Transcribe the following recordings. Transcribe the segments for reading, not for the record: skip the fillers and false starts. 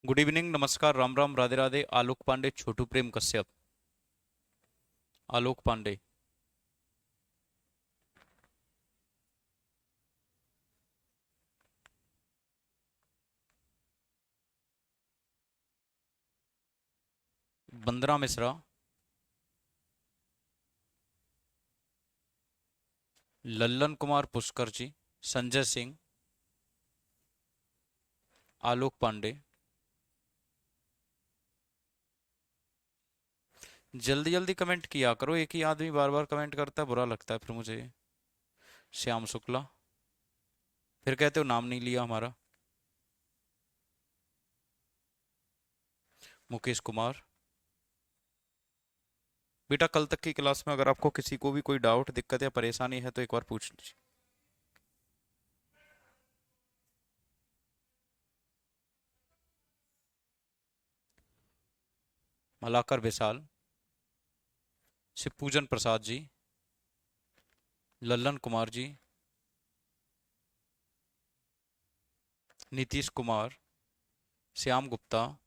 Good evening, नमस्कार, राम राम, राधे राधे। आलोक पांडे, छोटू प्रेम कश्यप। आलोक पांडे। वंदना मिश्रा। लल्लन कुमार पुष्कर जी। संजय सिंह। आलोक पांडे। जल्दी जल्दी कमेंट किया करो, एक ही आदमी बार बार कमेंट करता है, बुरा लगता है फिर मुझे। श्याम शुक्ला। फिर कहते हो नाम नहीं लिया हमारा। मुकेश कुमार। बेटा, कल तक की क्लास में अगर आपको किसी को भी कोई डाउट, दिक्कत या परेशानी है तो एक बार पूछ लीजिए। मलाकर विशाल। शिवपूजन प्रसाद जी। लल्लन कुमार जी। नीतीश कुमार। श्याम गुप्ता।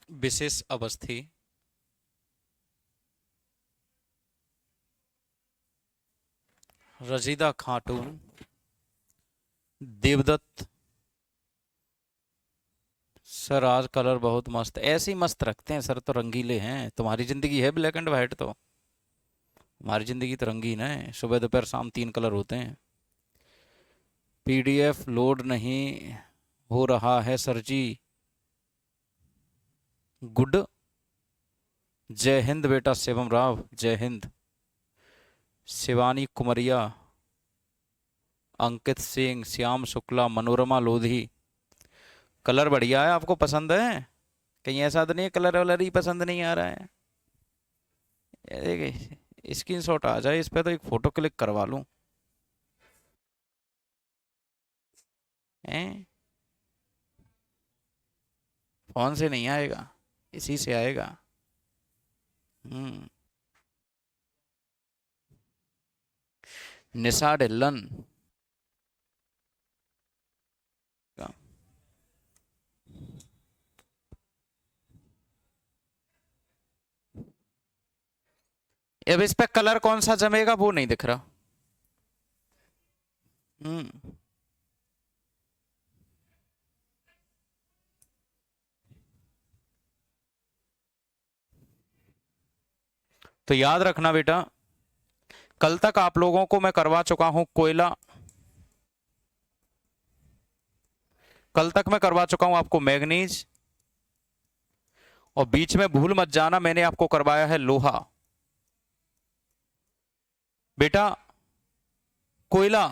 विशेष अवस्थी। रजीदा खातून। देवदत्त। सर आज कलर बहुत मस्त, ऐसे ही मस्त रखते हैं सर, तो रंगीले हैं। तुम्हारी जिंदगी है ब्लैक एंड वाइट, तो हमारी जिंदगी तो रंगीन है, सुबह दोपहर शाम तीन कलर होते हैं। पीडीएफ लोड नहीं हो रहा है सर जी। गुड। जय हिंद बेटा शिवम राव, जय हिंद। शिवानी कुमरिया। अंकित सिंह, श्याम शुक्ला, मनोरमा लोधी। कलर बढ़िया है, आपको पसंद है? कहीं ऐसा तो नहीं है कलर वलर ही पसंद नहीं आ रहा है? ये देखिए, स्क्रीन शॉट आ जाए इस पे तो एक फोटो क्लिक करवा लूं। हैं? फोन से नहीं आएगा, इसी से आएगा। हम्म। निशा ढिल्लन। अब इस पे कलर कौन सा जमेगा वो नहीं दिख रहा। हम्म। तो याद रखना बेटा, कल तक आप लोगों को मैं करवा चुका हूं कोयला। कल तक मैं करवा चुका हूं आपको मैग्नीज। और बीच में भूल मत जाना, मैंने आपको करवाया है लोहा। बेटा, कोयला।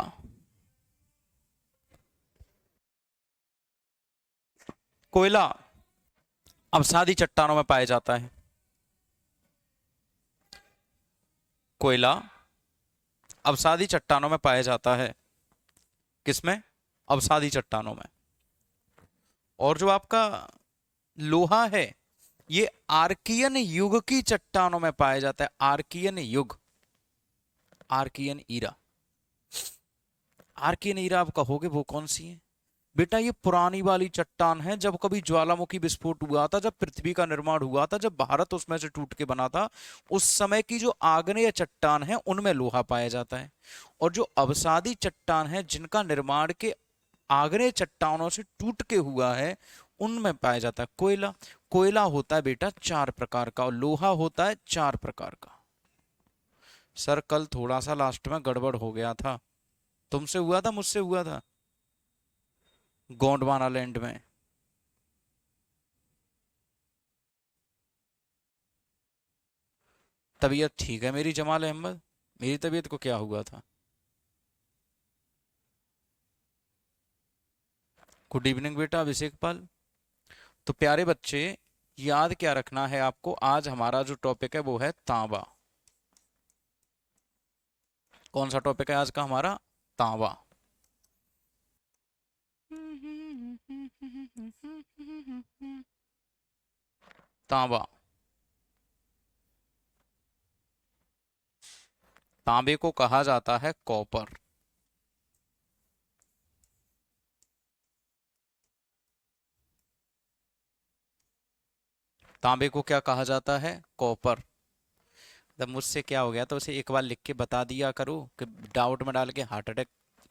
कोयला अवसादी चट्टानों में पाया जाता है। कोयला अवसादी चट्टानों में पाया जाता है। किसमें? अवसादी चट्टानों में। और जो आपका लोहा है, ये आर्कियन युग की चट्टानों में पाया जाता है। आर्कियन युग, आर्कियन ईरा। आर्कियन ईरा आप कहोगे वो कौन सी है? बेटा, ये पुरानी वाली चट्टान है, जब कभी ज्वालामुखी विस्फोट हुआ था, जब पृथ्वी का निर्माण हुआ था, जब भारत उसमें से टूट के बना था, उस समय की जो आग्नेय चट्टान है उनमें लोहा पाया जाता है। और जो अवसादी चट्टान है, जिनका निर्माण के आग्नेय चट्टानों से टूट के हुआ है, उनमें पाया जाता है कोयला। कोयला होता है बेटा चार प्रकार का, और लोहा होता है चार प्रकार का। सर कल थोड़ा सा लास्ट में गड़बड़ हो गया था। तुमसे हुआ था, मुझसे हुआ था। गोंडवाना लैंड में। तबीयत ठीक है मेरी जमाल अहमद। मेरी तबीयत को क्या हुआ था? गुड इवनिंग बेटा अभिषेक पाल। तो प्यारे बच्चे, याद क्या रखना है आपको, आज हमारा जो टॉपिक है वो है तांबा। कौन सा टॉपिक है आज का हमारा? तांबा। तांबा। तांबे को कहा जाता है कॉपर। तांबे को क्या कहा जाता है? कॉपर। तब मुझसे क्या हो गया, तो उसे एक बार लिख के बता दिया करो कि डाउट में डाल के हार्ट अटैक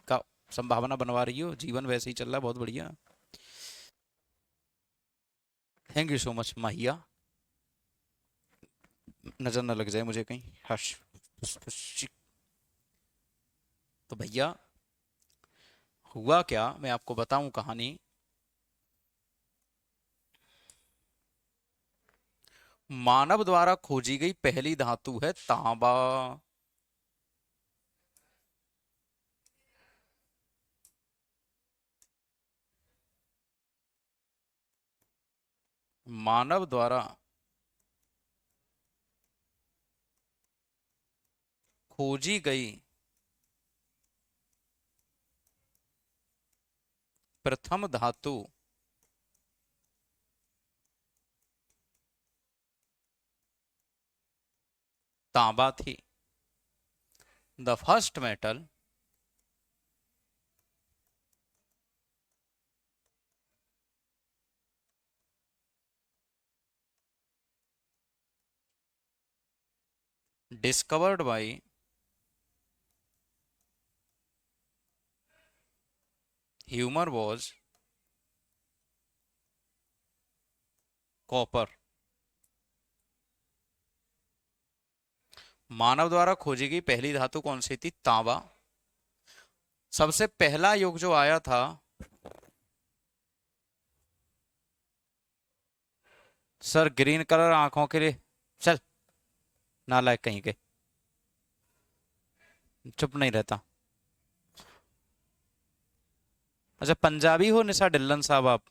का संभावना बनवा रही हो। जीवन वैसे ही चल रहा है, बहुत बढ़िया। थैंक यू सो मच माहिया। नजर न लग जाए मुझे कहीं। हश। तो भैया हुआ क्या, मैं आपको बताऊं कहानी। मानव द्वारा खोजी गई पहली धातु है तांबा। मानव द्वारा खोजी गई प्रथम धातु तांबा थी। The first metal discovered by human was copper. मानव द्वारा खोजी गई पहली धातु कौन सी थी? तांबा। सबसे पहला युग जो आया था, सर ग्रीन कलर आंखों के लिए। चल, नालायक कहीं के, चुप नहीं रहता। अच्छा, पंजाबी हो निशा ढिल्लन साहब आप?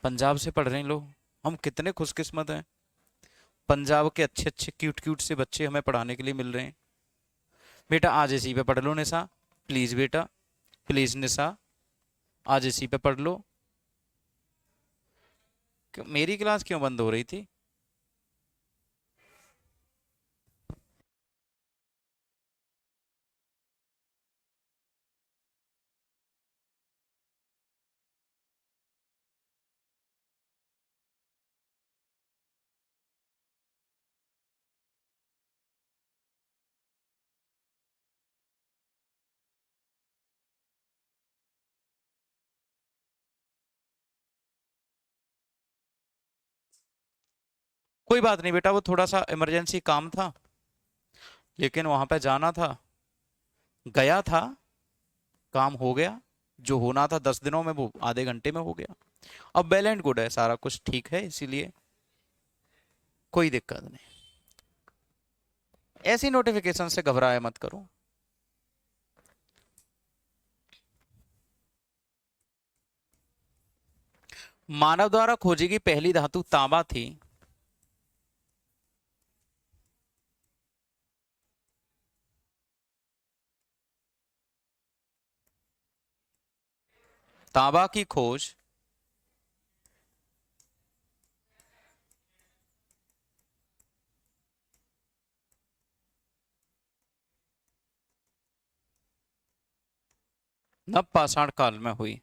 पंजाब से पढ़ रहे हैं लोग। हम कितने खुशकिस्मत हैं, पंजाब के अच्छे अच्छे क्यूट क्यूट से बच्चे हमें पढ़ाने के लिए मिल रहे हैं। बेटा आज इसी पे पढ़ लो निशा, प्लीज बेटा, प्लीज निशा, आज इसी पे पढ़ लो। मेरी क्लास क्यों बंद हो रही थी? कोई बात नहीं बेटा, वो थोड़ा सा इमरजेंसी काम था, लेकिन वहां पे जाना था, गया था, काम हो गया। जो होना था 10 दिनों में, वो आधे घंटे में हो गया। अब वेल एंड गुड है, सारा कुछ ठीक है, इसीलिए कोई दिक्कत नहीं। ऐसी नोटिफिकेशन से घबराया मत करो। मानव द्वारा खोजी गई पहली धातु तांबा थी। तांबा की खोज नवपाषाण काल में हुई।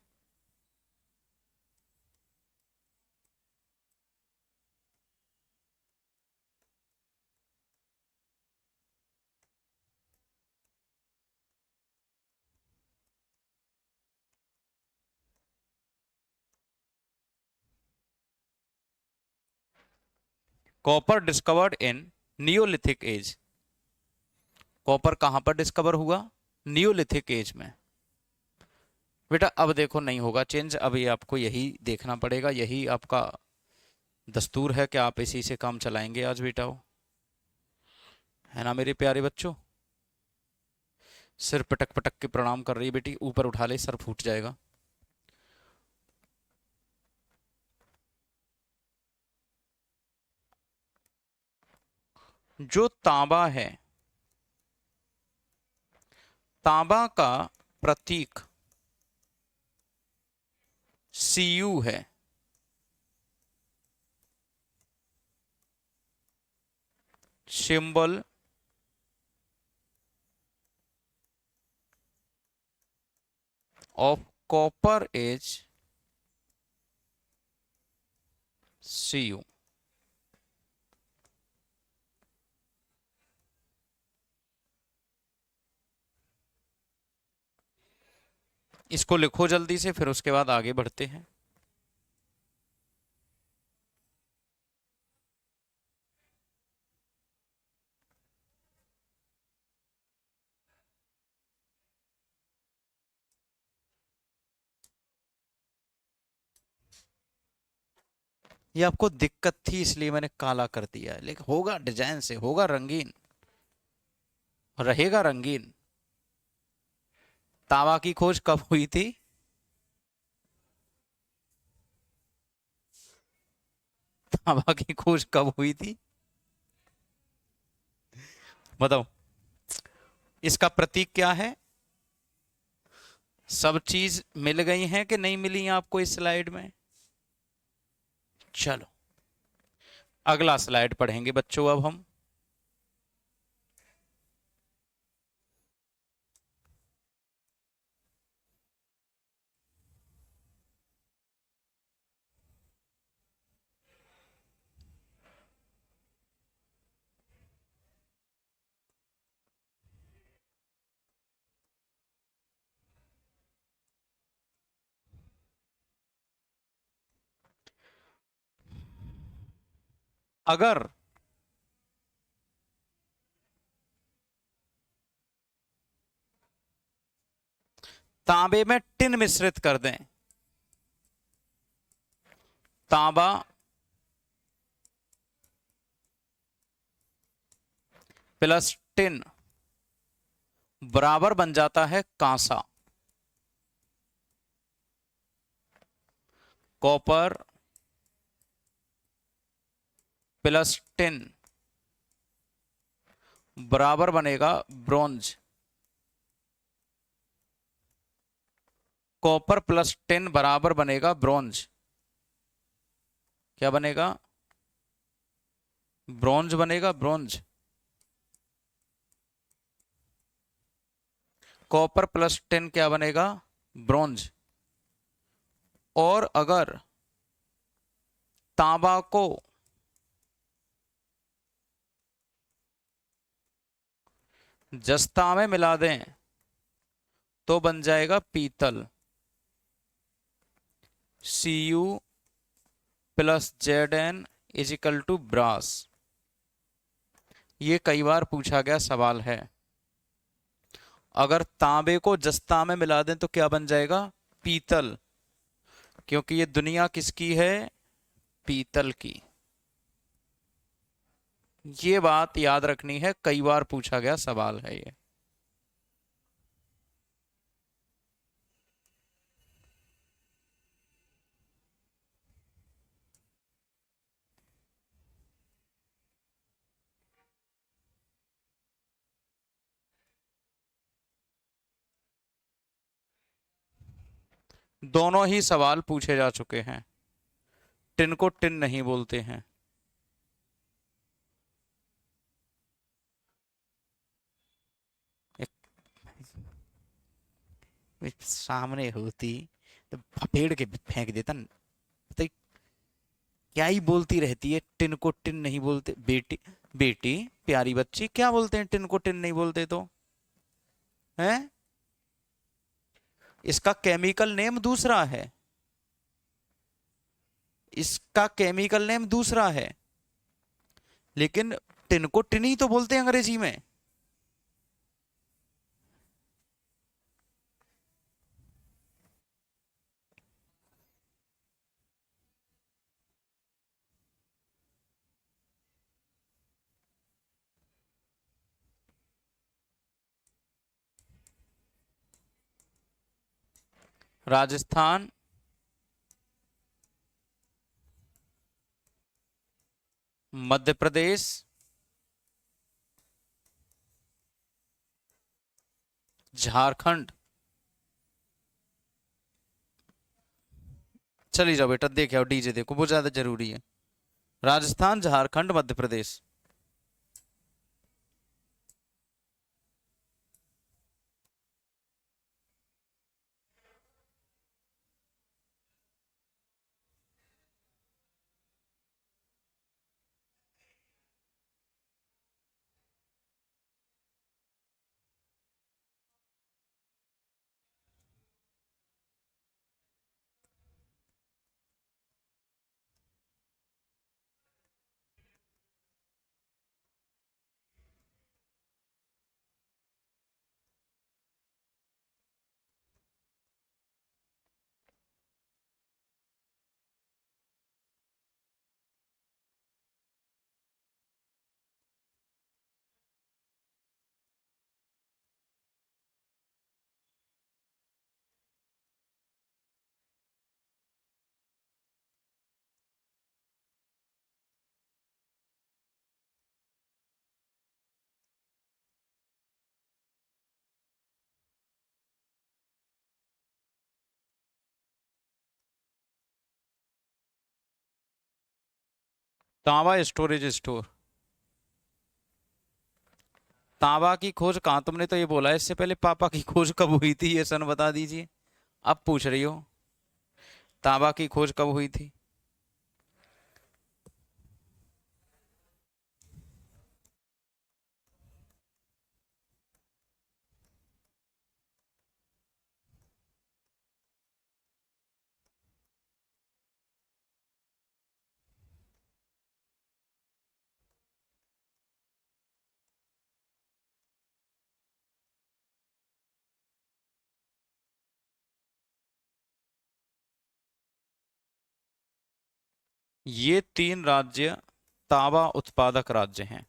Copper discovered in Neolithic age. Copper कहां पर डिस्कवर हुआ? नियोलिथिक एज में। बेटा अब देखो नहीं होगा चेंज, अभी आपको यही देखना पड़ेगा, यही आपका दस्तूर है कि आप इसी से काम चलाएंगे आज बेटा हो, है ना मेरे प्यारे बच्चों? सिर पटक पटक के प्रणाम कर रही है बेटी, ऊपर उठा ले सर फूट जाएगा। जो तांबा है, तांबा का प्रतीक Cu है। Symbol of copper is Cu। इसको लिखो जल्दी से, फिर उसके बाद आगे बढ़ते हैं। ये आपको दिक्कत थी इसलिए मैंने काला कर दिया है, लेकिन होगा डिजाइन से, होगा रंगीन, रहेगा रंगीन। तावा की खोज कब हुई थी? तावा की खोज कब हुई थी बताओ। इसका प्रतीक क्या है? सब चीज मिल गई हैं कि नहीं मिली आपको इस स्लाइड में? चलो अगला स्लाइड पढ़ेंगे बच्चों अब हम। अगर तांबे में टिन मिश्रित कर दें, तांबा प्लस टिन बराबर बन जाता है कांसा। कॉपर प्लस टिन बराबर बनेगा ब्रॉन्ज। कॉपर प्लस टिन बराबर बनेगा ब्रॉन्ज। क्या बनेगा? ब्रॉन्ज बनेगा, ब्रॉन्ज। कॉपर प्लस टिन क्या बनेगा? ब्रॉन्ज। और अगर तांबा को जस्ता में मिला दें तो बन जाएगा पीतल। Cu plus Zn is equal to brass. ये कई बार पूछा गया सवाल है। अगर तांबे को जस्ता में मिला दें तो क्या बन जाएगा? पीतल। क्योंकि ये दुनिया किसकी है? पीतल की। ये बात याद रखनी है, कई बार पूछा गया सवाल है ये। दोनों ही सवाल पूछे जा चुके हैं। टिन को टिन नहीं बोलते हैं। सामने होती तो फेड़ के फेंक देता। तो क्या ही बोलती रहती है, टिन को टिन नहीं बोलते। बेटी बेटी प्यारी बच्ची, क्या बोलते हैं टिन को टिन नहीं बोलते तो? हैं? इसका केमिकल नेम दूसरा है। इसका केमिकल नेम दूसरा है, लेकिन टिन को टिन ही तो बोलते हैं अंग्रेजी में। राजस्थान, मध्य प्रदेश, झारखंड। चली जाओ बेटा, देखे आओ डीजे, देखो वो ज्यादा जरूरी है। राजस्थान, झारखंड, मध्य प्रदेश। तांबा स्टोरेज स्टोर। तांबा की खोज कहाँ, तुमने तो ये बोला है इससे पहले पापा की खोज कब हुई थी, ये सन बता दीजिए। अब पूछ रही हो तांबा की खोज कब हुई थी। ये तीन राज्य तांबा उत्पादक राज्य हैं।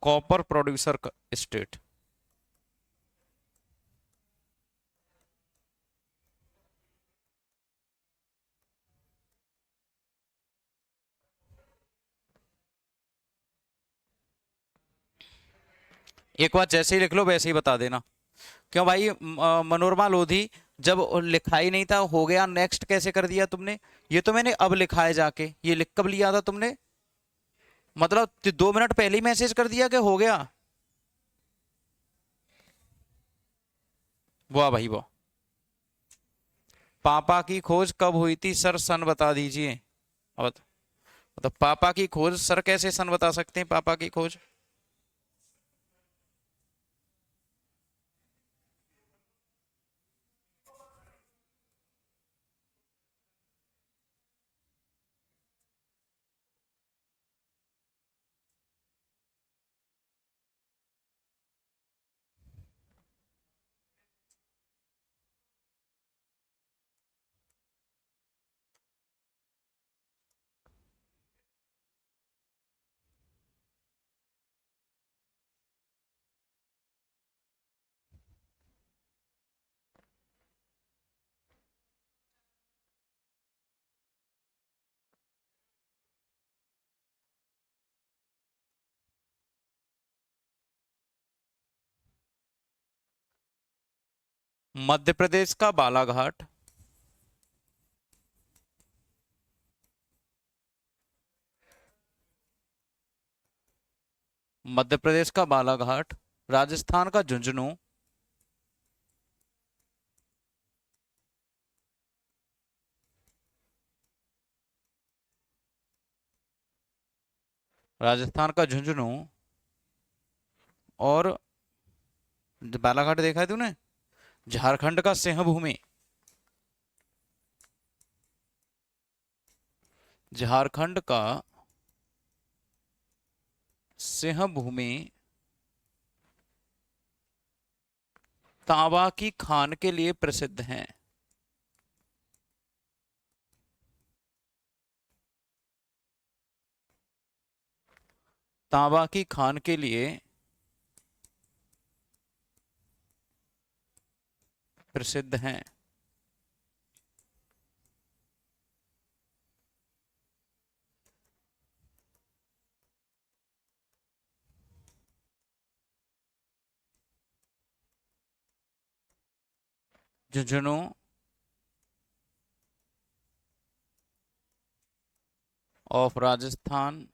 Copper producer state. एक बार जैसे ही लिख लो वैसे ही बता देना। क्यों भाई, मनोरमा लोधी, जब लिखा ही नहीं था हो गया, नेक्स्ट कैसे कर दिया तुमने। ये तो मैंने अब लिखा है जाके, ये लिख कब लिया था तुमने। मतलब 2 मिनट पहले ही मैसेज कर दिया कि हो गया। वाह भाई वाह। पापा की खोज कब हुई थी सर, सन बता दीजिए। अब मतलब पापा की खोज सर कैसे सन बता सकते हैं, पापा की खोज। मध्य प्रदेश का बालाघाट। मध्य प्रदेश का बालाघाट। राजस्थान का झुंझुनू। राजस्थान का झुंझुनू। और बालाघाट देखा है तूने। झारखंड का सिंहभूमि। झारखंड का सिंहभूमि तांबा की खान के लिए प्रसिद्ध है। तांबा की खान के लिए प्रसिद्ध हैं। Jhunjhunu of Rajasthan.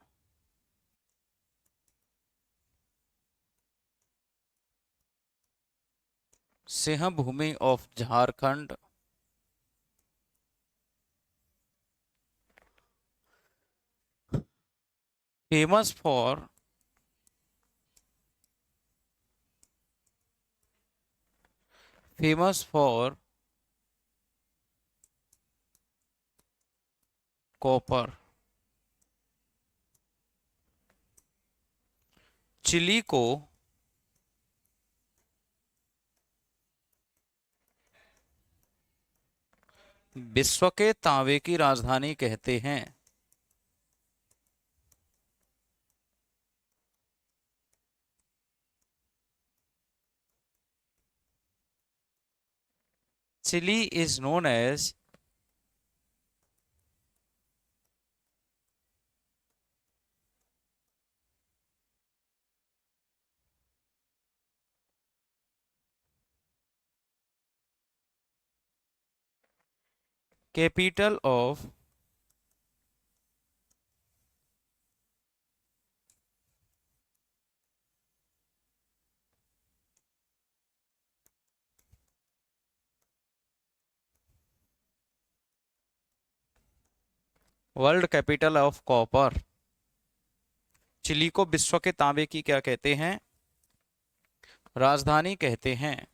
Singhbhumi of Jharkhand. Famous for famous for copper. Chile को विश्व के तांबे की राजधानी कहते हैं। Chile is known as capital of world capital of copper. Chile को विश्व के तांबे की क्या कहते हैं? राजधानी कहते हैं।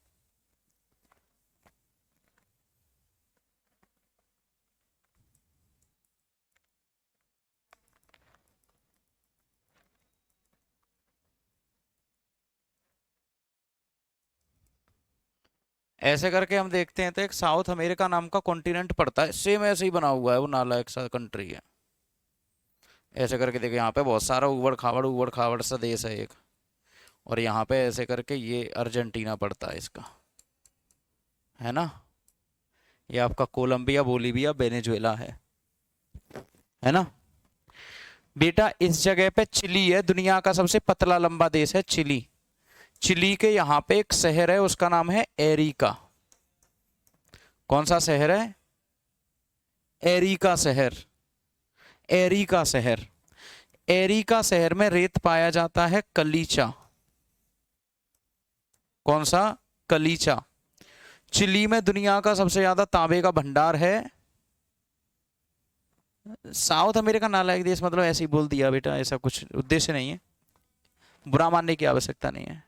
ऐसे करके हम देखते हैं तो एक साउथ अमेरिका नाम का कॉन्टिनेंट पड़ता है, सेम ऐसे ही बना हुआ है, वो नालायक सा कंट्री है। ऐसे करके देखो यहाँ पे बहुत सारा उबड़ खाबड़ सा देश है एक, और यहाँ पे ऐसे करके ये अर्जेंटीना पड़ता है इसका, है ना। ये आपका कोलंबिया, बोलीविया, वेनेजुएला है ना बेटा। इस जगह पे चिली है, दुनिया का सबसे पतला लंबा देश है चिली। चिली के यहाँ पे एक शहर है, उसका नाम है एरिका। कौन सा शहर है? एरिका शहर। एरिका शहर। एरिका शहर में रेत पाया जाता है कलीचा। कौन सा? कलीचा। चिली में दुनिया का सबसे ज्यादा तांबे का भंडार है। साउथ अमेरिका नालायक देश, मतलब ऐसे ही बोल दिया बेटा, ऐसा कुछ उद्देश्य नहीं है, बुरा मानने की आवश्यकता नहीं है।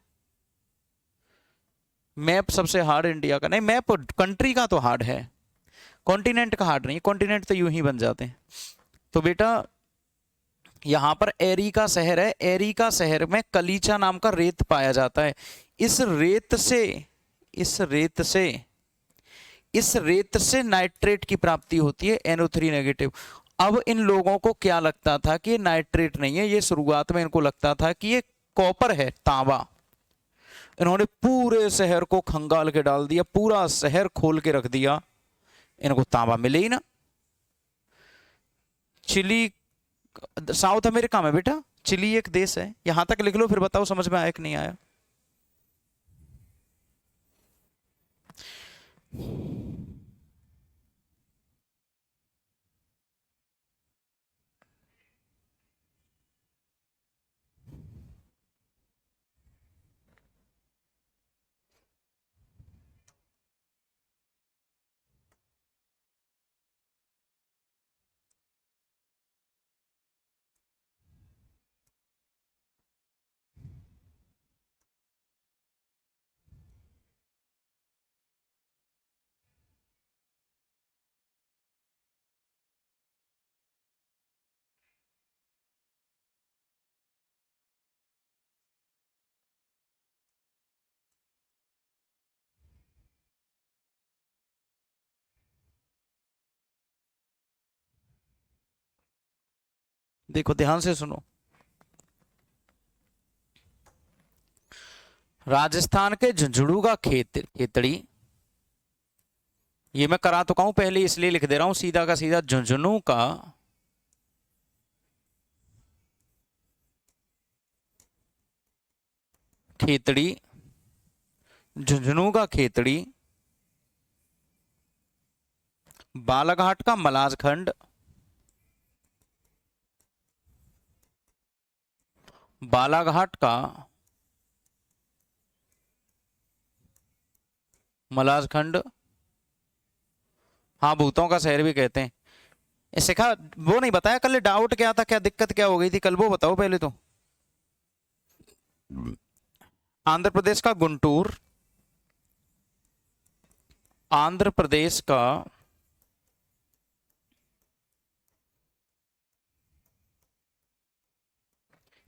मैप सबसे हार्ड इंडिया का नहीं, मैप कंट्री का तो हार्ड है, कॉन्टिनेंट का हार्ड नहीं। कॉन्टिनेंट तो यूं ही बन जाते हैं। तो बेटा यहां पर एरिका शहर है, एरिका शहर में कलीचा नाम का रेत पाया जाता है। इस रेत से इस रेत से इस रेत से नाइट्रेट की प्राप्ति होती है, NO3 नेगेटिव। अब इन लोगों को क्या लगता था कि ये नाइट्रेट नहीं है, ये शुरुआत में इनको लगता था कि ये कॉपर है, तांबा। इन्होंने पूरे शहर को खंगाल के डाल दिया, पूरा शहर खोल के रख दिया, इनको तांबा मिले ही ना। चिली साउथ अमेरिका में बेटा, चिली एक देश है। यहां तक लिख लो, फिर बताओ समझ में आया कि नहीं आया। देखो ध्यान से सुनो। राजस्थान के झुंझुनू का खेतड़ी, ये मैं करा तो कहूं पहले, इसलिए लिख दे रहा हूं सीधा का सीधा, झुंझुनू का खेतड़ी, झुंझुनू का खेतड़ी, बालाघाट का मलाजखंड, बालाघाट का मलाजखंड, हाँ भूतों का शहर भी कहते हैं। सिखा वो नहीं बताया कल, डाउट क्या था, क्या दिक्कत क्या हो गई थी कल, वो बताओ पहले तो। आंध्र प्रदेश का गुंटूर, आंध्र प्रदेश का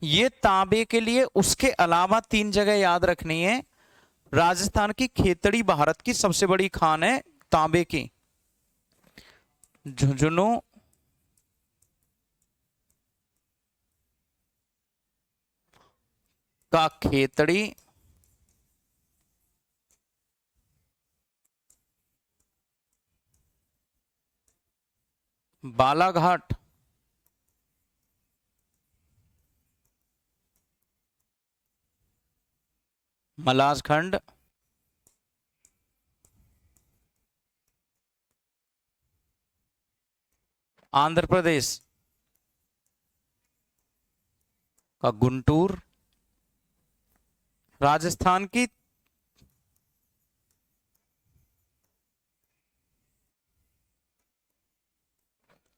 ये तांबे के लिए, उसके अलावा 3 जगह याद रखनी है। राजस्थान की खेतड़ी भारत की सबसे बड़ी खान है तांबे की। झुंझुनू, का खेतड़ी, बालाघाट, मलाजखंड, आंध्र प्रदेश का गुंटूर, राजस्थान की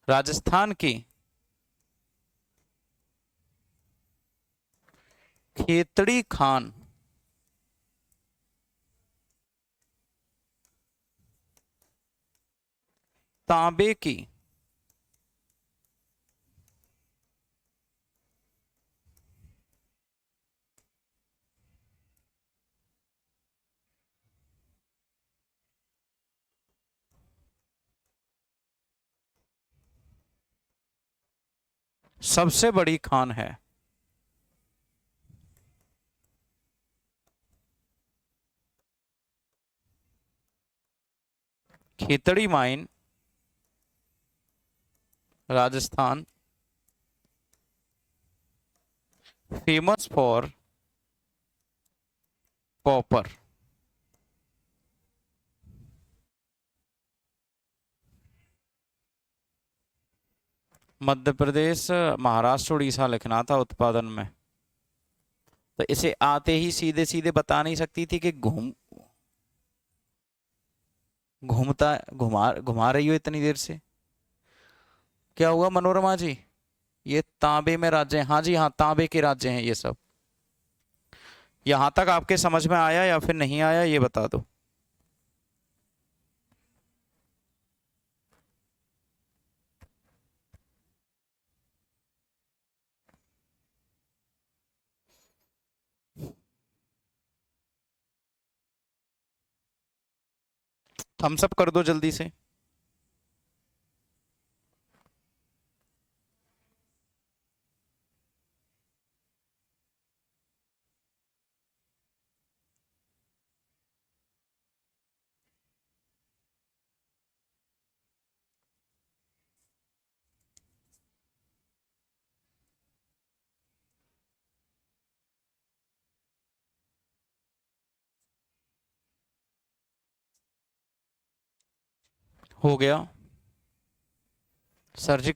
राजस्थान की खेतड़ी खान, तांबे की सबसे बड़ी खान है। Khetri mine, Rajasthan, famous for copper. Madhya Pradesh, Maharashtra, Orissa लिखना था उत्पादन में। तो इसे आते ही सीधे सीधे बता नहीं सकती थी कि घूमता घुमा घुमा रही हो इतनी देर से। क्या हुआ मनोरमा जी? ये तांबे में राज्य हैं। हाँ जी हाँ, तांबे के राज्य हैं ये सब। यहां तक आपके समझ में आया या फिर नहीं आया, ये बता दो। थम्स अप कर दो जल्दी से। हो गया सर जी।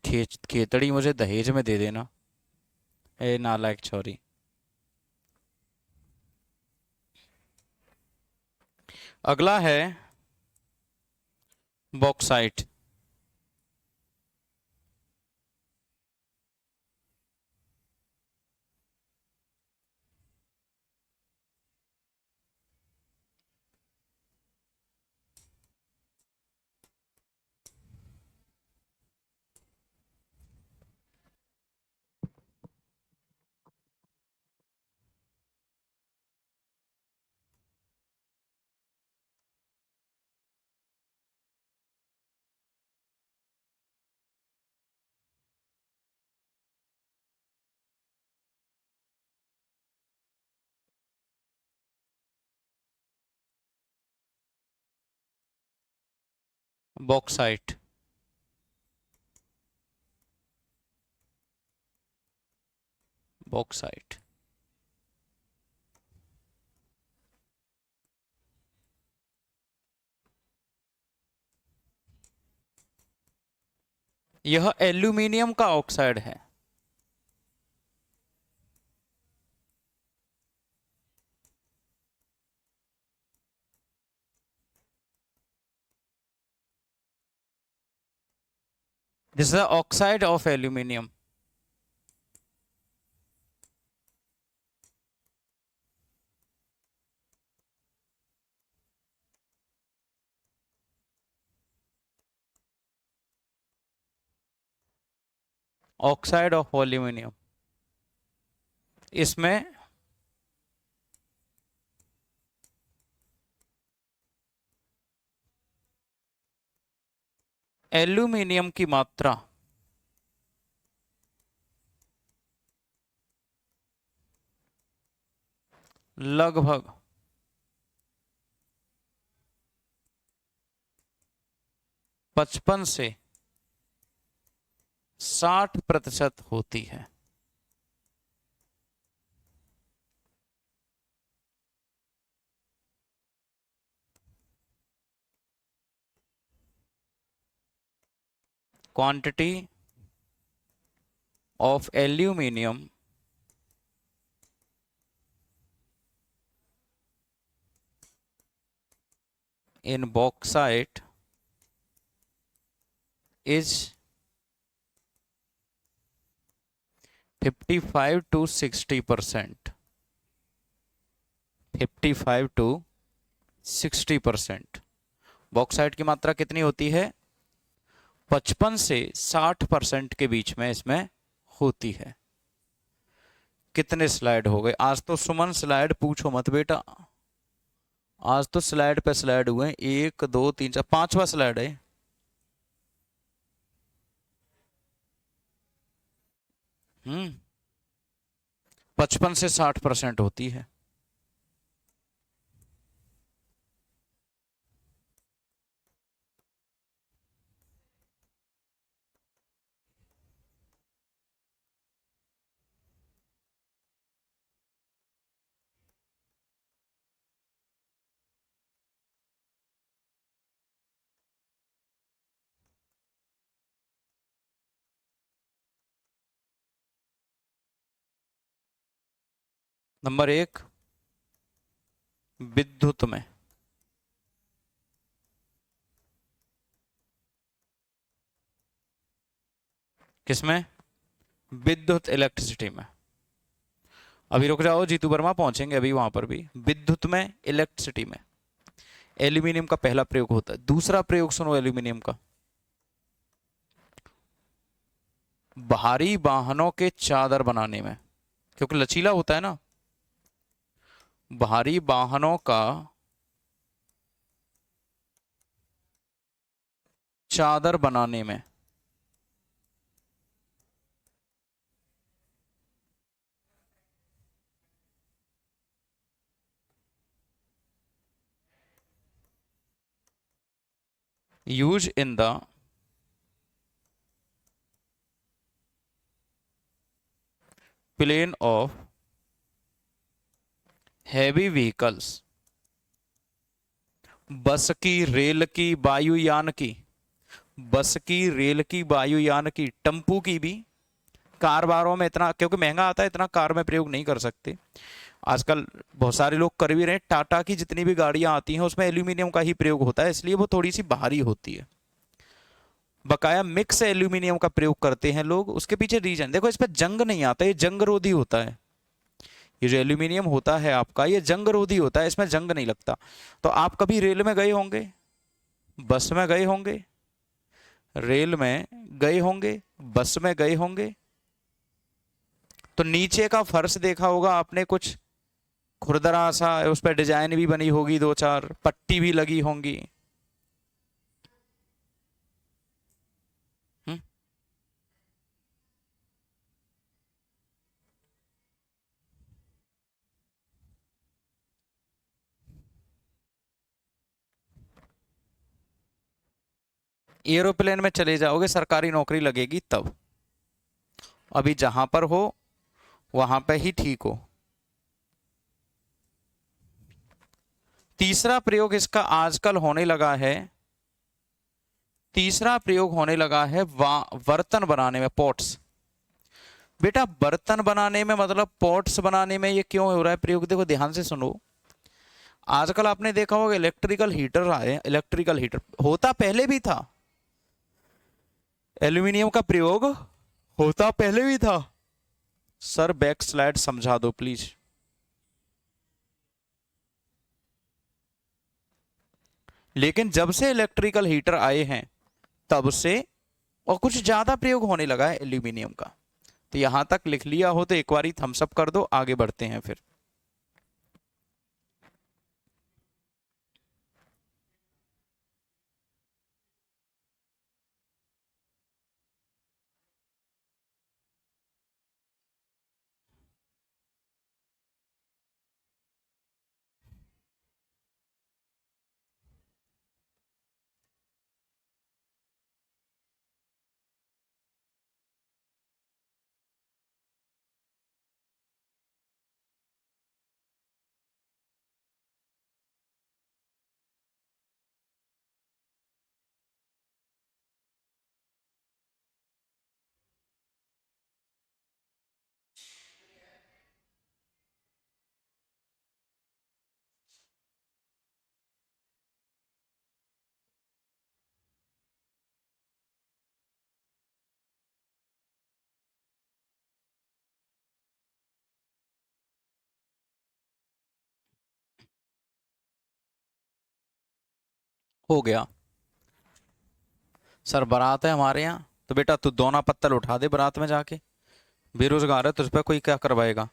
खेतड़ी मुझे दहेज में दे देना। ए नालायक छोरी। अगला है बॉक्साइट। बॉक्साइट। बॉक्साइट। यह एल्यूमिनियम का ऑक्साइड है। This is oxide of aluminium. Oxide of aluminium. इसमें एल्यूमिनियम की मात्रा लगभग 55 से 60% होती है। Quantity of aluminium in bauxite is 55 to 60%। 55 to 60%। Bauxite की मात्रा कितनी होती है? 55 से 60% के बीच में इसमें होती है। कितने स्लाइड हो गए? आज तो सुमन स्लाइड पूछो मत बेटा, आज तो स्लाइड पे स्लाइड हुए। 1 2 3 4 5वां स्लाइड है। 55 से 60% होती है। नंबर 1 विद्युत में, किसमें? विद्युत इलेक्ट्रिसिटी में। अभी रुक जाओ, जीतू वर्मा पहुंचेंगे अभी वहां पर भी। विद्युत में, इलेक्ट्रिसिटी में एल्यूमिनियम का पहला प्रयोग होता है। दूसरा प्रयोग सुनो एल्यूमिनियम का, भारी वाहनों के चादर बनाने में, क्योंकि लचीला होता है ना। भारी वाहनों का चादर बनाने में। Use in the plane of heavy vehicles, bus की, रेल की, वायुयान की। बस की, रेल की, वायुयान की, टेम्पू की भी। कार बारों में इतना क्योंकि महंगा आता है, इतना कार में प्रयोग नहीं कर सकते। आजकल बहुत सारे लोग कर भी रहे हैं। टाटा की जितनी भी गाड़ियां आती हैं उसमें एल्यूमिनियम का ही प्रयोग होता है, इसलिए वो थोड़ी सी भारी होती है। बकाया मिक्स एल्यूमिनियम का प्रयोग करते हैं लोग। उसके पीछे रीजन देखो, इस पर जंग नहीं आता, ये जंग रोधी होता है। ये जो एल्यूमिनियम होता है आपका, ये जंग रोधी होता है, इसमें जंग नहीं लगता। तो आप कभी रेल में गए होंगे, बस में गए होंगे, रेल में गए होंगे, बस में गए होंगे, तो नीचे का फर्श देखा होगा आपने, कुछ खुरदरा सा, उस पर डिजाइन भी बनी होगी, 2 4 पट्टी भी लगी होंगी। हम्म? एरोप्लेन में चले जाओगे, सरकारी नौकरी लगेगी तब। अभी जहां पर हो वहां पे ही ठीक हो। तीसरा प्रयोग इसका आजकल होने लगा है। तीसरा प्रयोग होने लगा है बर्तन बनाने में, पॉट्स। बेटा बर्तन बनाने में मतलब पॉट्स बनाने में ये क्यों हो रहा है प्रयोग? देखो ध्यान से सुनो। आजकल आपने देखा होगा इलेक्ट्रिकल हीटर आए। इलेक्ट्रिकल हीटर होता पहले भी था, एल्यूमिनियम का प्रयोग होता पहले भी था। सर बैक स्लाइड समझा दो प्लीज। लेकिन जब से इलेक्ट्रिकल हीटर आए हैं तब से और कुछ ज्यादा प्रयोग होने लगा है एल्यूमिनियम का। तो यहां तक लिख लिया हो तो एक बार थम्स अप कर दो, आगे बढ़ते हैं फिर। हो गया। सर बारात है हमारे यहाँ, तो बेटा तू दोना पत्तल उठा दे बारात में जाके। बेरोजगार है, तुझ पे कोई क्या करवाएगा।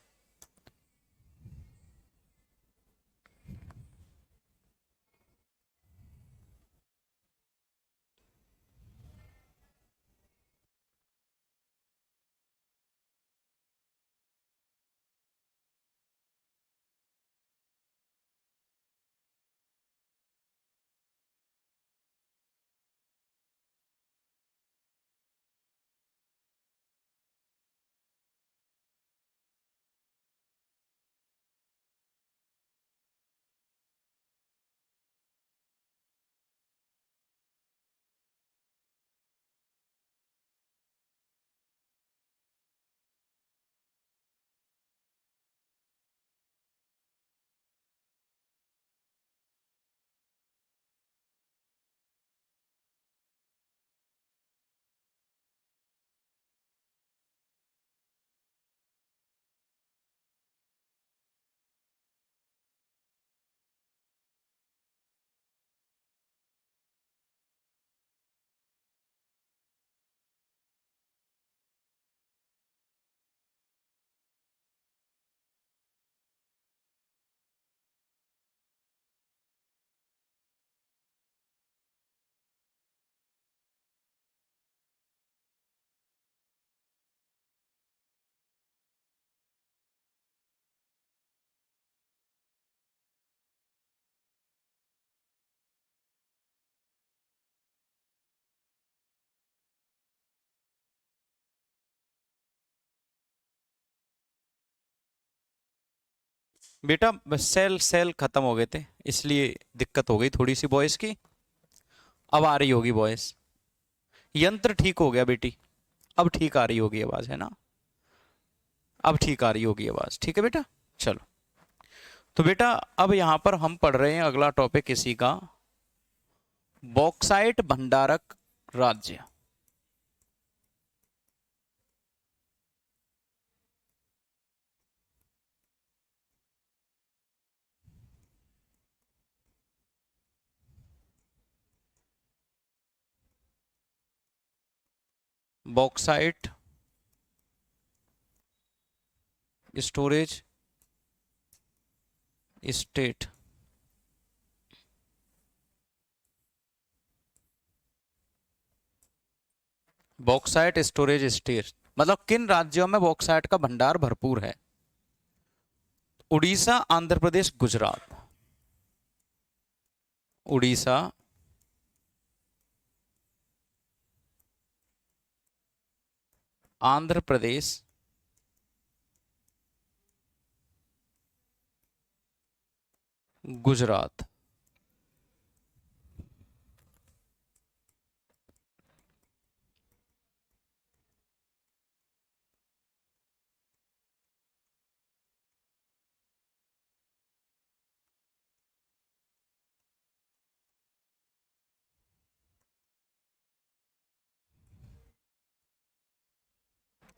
बेटा बस सेल सेल खत्म हो गए थे, इसलिए दिक्कत हो गई थोड़ी सी वॉइस की। अब आ रही होगी वॉइस। यंत्र ठीक हो गया बेटी, अब ठीक आ रही होगी आवाज, है ना। अब ठीक आ रही होगी आवाज, ठीक है बेटा। चलो, तो बेटा अब यहां पर हम पढ़ रहे हैं अगला टॉपिक इसी का, बॉक्साइट भंडारक राज्य। Bauxite storage state. Bauxite storage state मतलब किन राज्यों में बॉक्साइट का भंडार भरपूर है। उड़ीसा, आंध्र प्रदेश, गुजरात। उड़ीसा, आंध्र प्रदेश, गुजरात।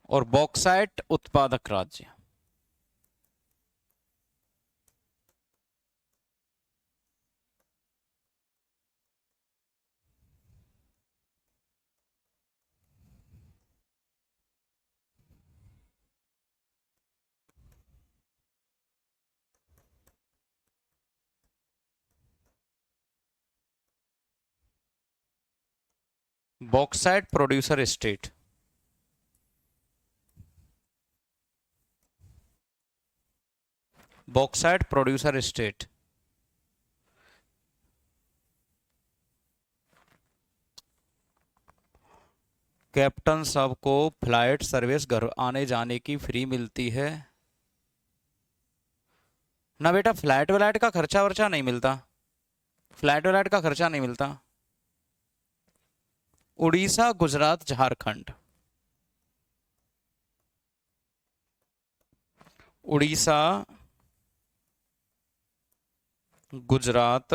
और बॉक्साइट उत्पादक राज्य। Bauxite producer state. Bauxite producer state. Captain साहब को फ्लाइट सर्विस घर आने जाने की फ्री मिलती है। ना बेटा, फ्लाइट व्लाइट का खर्चा वर्चा नहीं मिलता, फ्लाइट व्लाइट का खर्चा नहीं मिलता। उड़ीसा, गुजरात, झारखंड। उड़ीसा, गुजरात,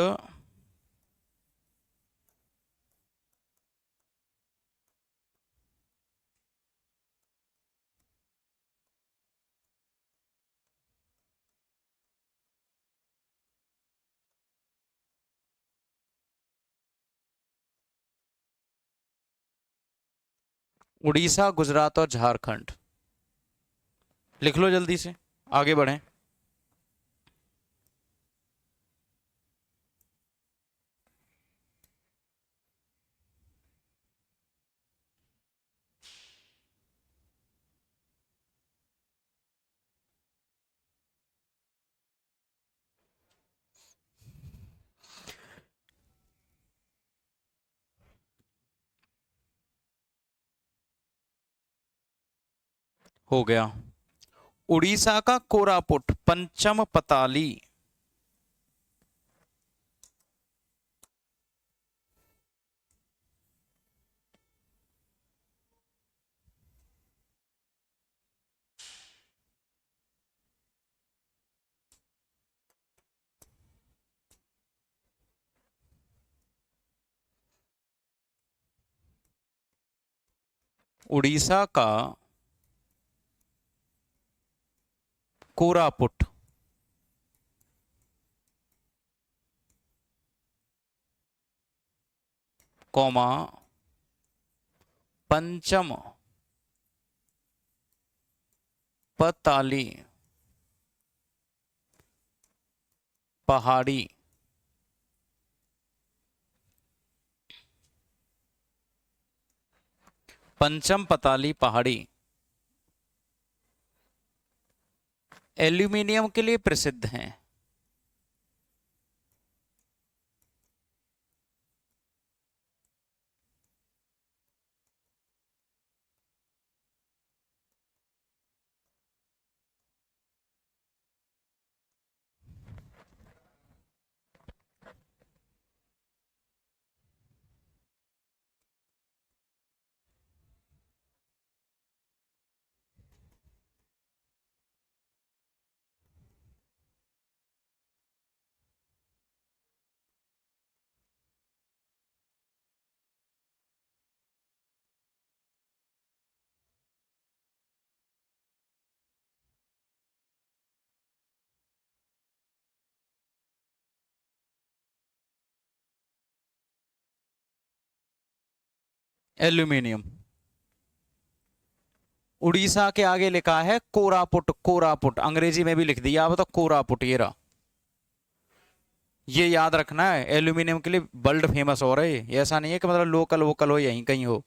उड़ीसा, गुजरात और झारखंड। लिख लो जल्दी से, आगे बढ़ें। हो गया। उड़ीसा का कोरापुट, पंचम पताली। उड़ीसा का कोरापुट, कौमा, पंचम पताली पहाड़ी। पंचम पताली पहाड़ी एल्यूमिनियम के लिए प्रसिद्ध हैं। एल्यूमिनियम। उड़ीसा के आगे लिखा है कोरापुट, कोरापुट अंग्रेजी में भी लिख दिया अब तो, कोरापुट ये रहा। ये याद रखना है, एल्यूमिनियम के लिए वर्ल्ड फेमस हो रहे है, ऐसा नहीं है कि मतलब लोकल वोकल हो यहीं कहीं हो,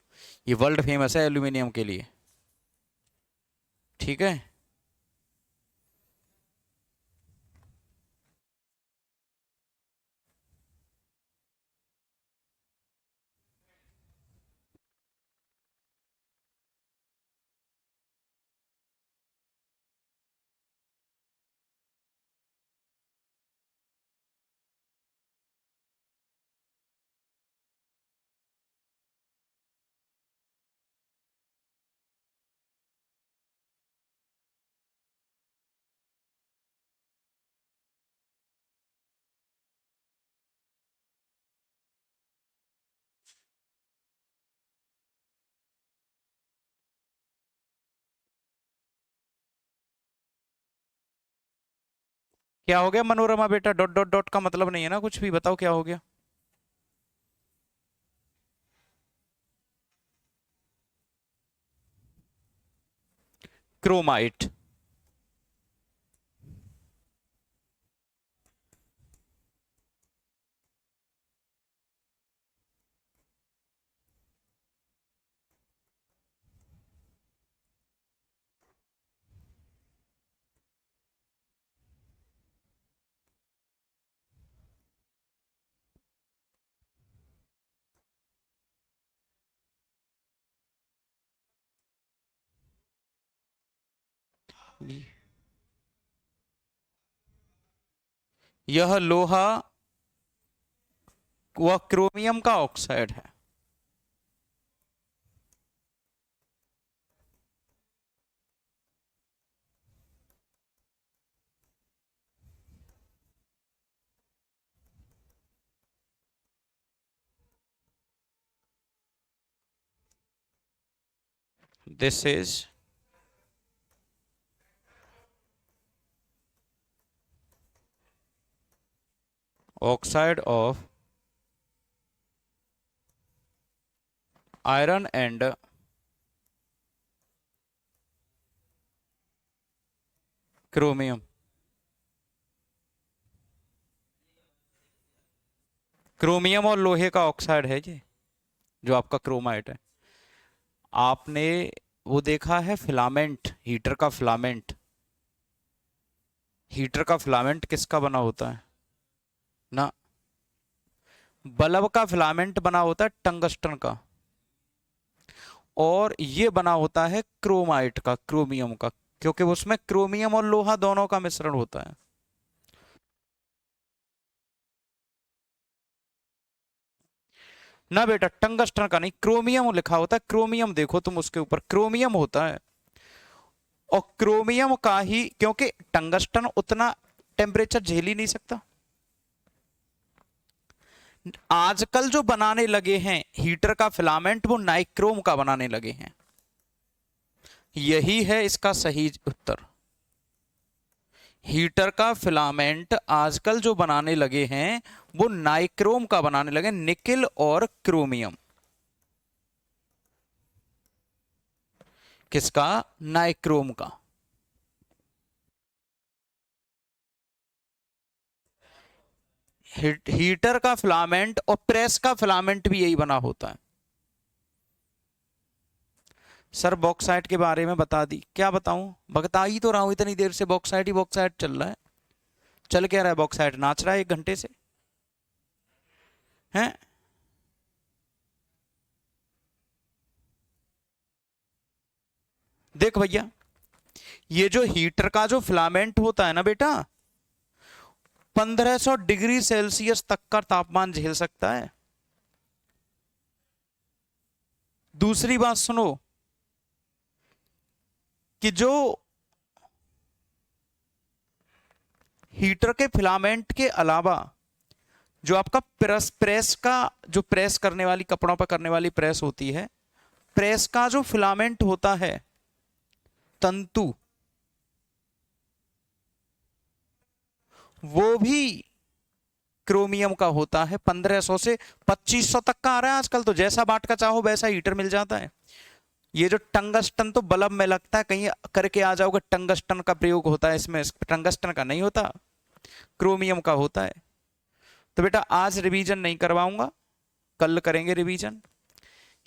ये वर्ल्ड फेमस है एल्यूमिनियम के लिए। ठीक है। क्या हो गया मनोरमा बेटा, डॉट डॉट डॉट का मतलब नहीं है ना कुछ भी, बताओ क्या हो गया। क्रोमाइट। यह लोहा व क्रोमियम का ऑक्साइड है। This is oxide of iron and chromium. Chromium और लोहे का ऑक्साइड है ये, जो आपका क्रोमाइट है। आपने वो देखा है फिलामेंट, हीटर का फिलामेंट? हीटर का फिलामेंट किसका बना होता है ना? बल्ब का फिलामेंट बना होता है टंगस्टन का, और ये बना होता है क्रोमाइट का, क्रोमियम का, क्योंकि उसमें क्रोमियम और लोहा दोनों का मिश्रण होता है। ना बेटा, टंगस्टन का नहीं, क्रोमियम लिखा होता है। क्रोमियम देखो तुम, उसके ऊपर क्रोमियम होता है। और क्रोमियम का ही, क्योंकि टंगस्टन उतना टेम्परेचर झेल ही नहीं सकता। आजकल जो बनाने लगे हैं हीटर का फिलामेंट, वो नाइक्रोम का बनाने लगे हैं। यही है इसका सही उत्तर। हीटर का फिलामेंट आजकल जो बनाने लगे हैं वो नाइक्रोम का बनाने लगे, निकिल और क्रोमियम। किसका? नाइक्रोम का। हीटर का फिलामेंट और प्रेस का फिलामेंट भी यही बना होता है। सर बॉक्साइट के बारे में बता दी, क्या बताऊं? बता ही तो रहा हूं, इतनी देर से बॉक्साइट ही बॉक्साइट चल रहा है। चल क्या रहा है? बॉक्साइट नाच रहा है 1 घंटे से, हैं? देख भैया, ये जो हीटर का जो फिलामेंट होता है ना बेटा, 1500 डिग्री सेल्सियस तक का तापमान झेल सकता है। दूसरी बात सुनो, कि जो हीटर के फिलामेंट के अलावा जो आपका प्रेस का, जो प्रेस करने वाली, कपड़ों पर करने वाली प्रेस होती है, प्रेस का जो फिलामेंट होता है, तंतु, वो भी क्रोमियम का होता है। 1500 से 2500 तक का आ रहा है आजकल तो, जैसा बाट का चाहो वैसा हीटर मिल जाता है। ये जो टंगस्टन तो बल्ब में लगता है, कहीं करके आ जाओगे टंगस्टन का प्रयोग होता है इसमें, टंगस्टन का नहीं होता, क्रोमियम का होता है। तो बेटा आज रिवीजन नहीं करवाऊंगा, कल करेंगे रिवीजन।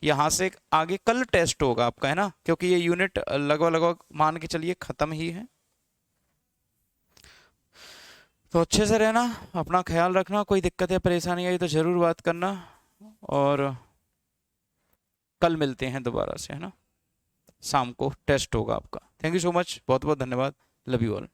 यहां से आगे कल टेस्ट होगा आपका, है ना, क्योंकि ये यूनिट लगभग लगभग मान के चलिए खत्म ही है। तो अच्छे से रहना, अपना ख्याल रखना, कोई दिक्कत या परेशानी आई तो जरूर बात करना, और कल मिलते हैं दोबारा से, है ना। शाम को टेस्ट होगा आपका। थैंक यू सो मच, बहुत बहुत धन्यवाद। Love you all.